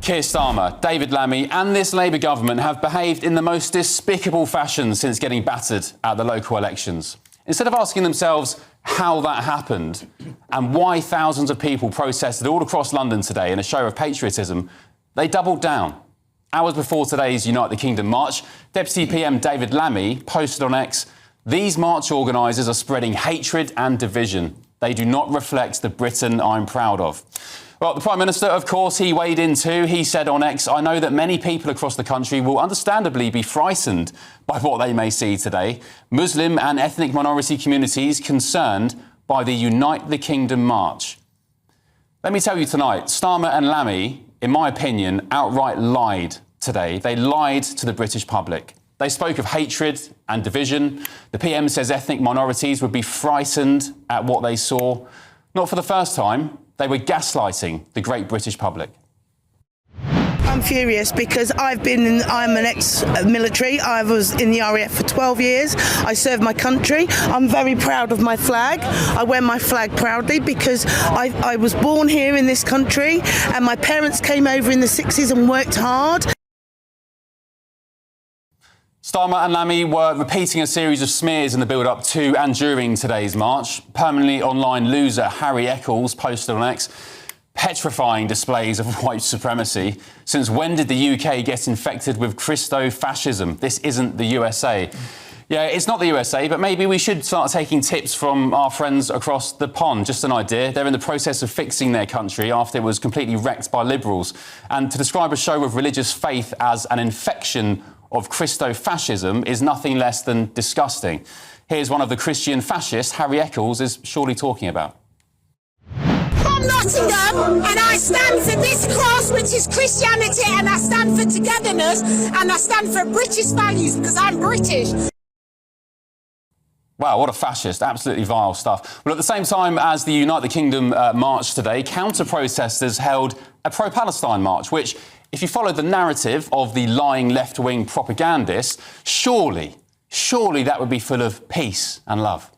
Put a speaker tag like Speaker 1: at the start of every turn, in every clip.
Speaker 1: Keir Starmer, David Lammy and this Labour government have behaved in the most despicable fashion since getting battered at the local elections. Instead of asking themselves how that happened and why thousands of people protested all across London today in a show of patriotism, they doubled down. Hours before today's Unite the Kingdom march, Deputy PM David Lammy posted on X, "These march organisers are spreading hatred and division. They do not reflect the Britain I'm proud of." Well, the Prime Minister, of course, he weighed in too. He said on X, "I know that many people across the country will understandably be frightened by what they may see today. Muslim and ethnic minority communities concerned by the Unite the Kingdom march." Let me tell you tonight, Starmer and Lammy, in my opinion, outright lied today. They lied to the British public. They spoke of hatred and division. The PM says ethnic minorities would be frightened at what they saw. Not for the first time. They were gaslighting the great British public.
Speaker 2: I'm furious because I'm an ex-military. I was in the RAF for 12 years. I served my country. I'm very proud of my flag. I wear my flag proudly because I was born here in this country and my parents came over in the 60s and worked hard.
Speaker 1: Starmer and Lammy were repeating a series of smears in the build-up to and during today's march. Permanently online loser Harry Eccles posted on X, "Petrifying displays of white supremacy. Since when did the UK get infected with Christo-fascism? This isn't the USA." Yeah, it's not the USA, but maybe we should start taking tips from our friends across the pond. Just an idea. They're in the process of fixing their country after it was completely wrecked by Liberals. And to describe a show of religious faith as an infection of Christo-fascism is nothing less than disgusting. Here's one of the Christian fascists Harry Eccles is surely talking about.
Speaker 3: From Nottingham, and I stand for this cross, which is Christianity, and I stand for togetherness, and I stand for British values because I'm British.
Speaker 1: Wow, what a fascist. Absolutely vile stuff. Well, at the same time as the Unite the Kingdom march today, counter-protesters held a pro-Palestine march, which, if you follow the narrative of the lying left-wing propagandists, surely that would be full of peace and love.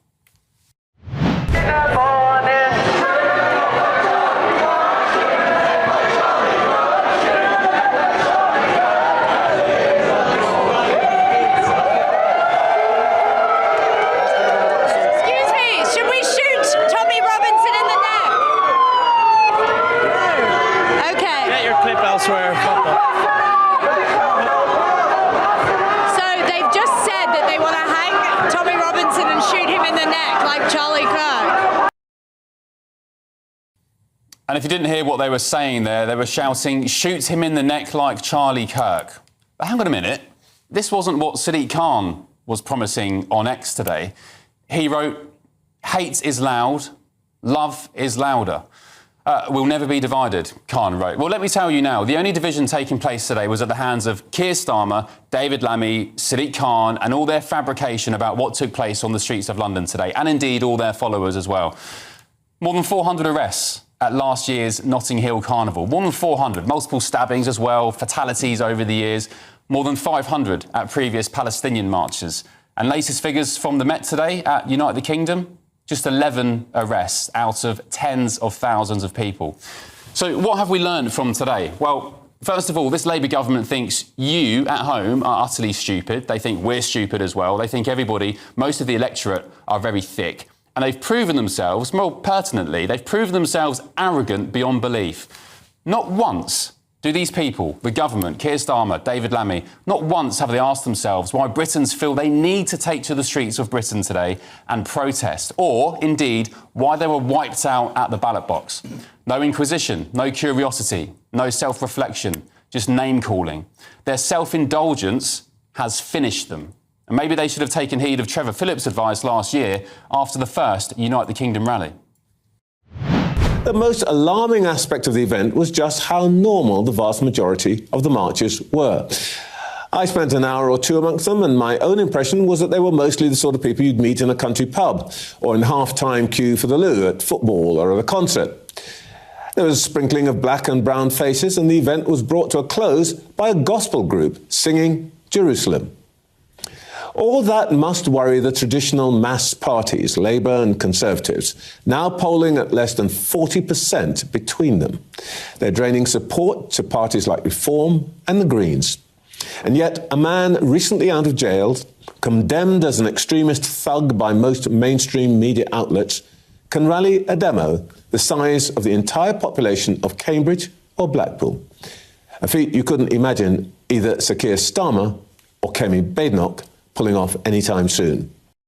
Speaker 1: And if you didn't hear what they were saying there, they were shouting, "Shoot him in the neck like Charlie Kirk." But hang on a minute. This wasn't what Sadiq Khan was promising on X today. He wrote, "Hate is loud, love is louder. We'll never be divided," Khan wrote. Well, let me tell you now, the only division taking place today was at the hands of Keir Starmer, David Lammy, Sadiq Khan and all their fabrication about what took place on the streets of London today, and indeed all their followers as well. More than 400 arrests at last year's Notting Hill Carnival. More than 400. Multiple stabbings as well, fatalities over the years. More than 500 at previous Palestinian marches. And latest figures from the Met today at Unite the Kingdom, just 11 arrests out of tens of thousands of people. So what have we learned from today? Well, first of all, this Labour government thinks you at home are utterly stupid. They think we're stupid as well. They think everybody, most of the electorate, are very thick. And they've proven themselves, more pertinently, they've proven themselves arrogant beyond belief. Not once do these people, the government, Keir Starmer, David Lammy, not once have they asked themselves why Britons feel they need to take to the streets of Britain today and protest, or, indeed, why they were wiped out at the ballot box. No inquisition, no curiosity, no self-reflection, just name-calling. Their self-indulgence has finished them. And maybe they should have taken heed of Trevor Phillips' advice last year after the first Unite the Kingdom rally.
Speaker 4: The most alarming aspect of the event was just how normal the vast majority of the marches were. I spent an hour or two amongst them, and my own impression was that they were mostly the sort of people you'd meet in a country pub or in half-time queue for the loo at football or at a concert. There was a sprinkling of black and brown faces, and the event was brought to a close by a gospel group singing Jerusalem. All that must worry the traditional mass parties, Labour and Conservatives, now polling at less than 40% between them. They're draining support to parties like Reform and the Greens. And yet, a man recently out of jail, condemned as an extremist thug by most mainstream media outlets, can rally a demo the size of the entire population of Cambridge or Blackpool. A feat you couldn't imagine either Sir Keir Starmer or Kemi Badenoch pulling off anytime soon.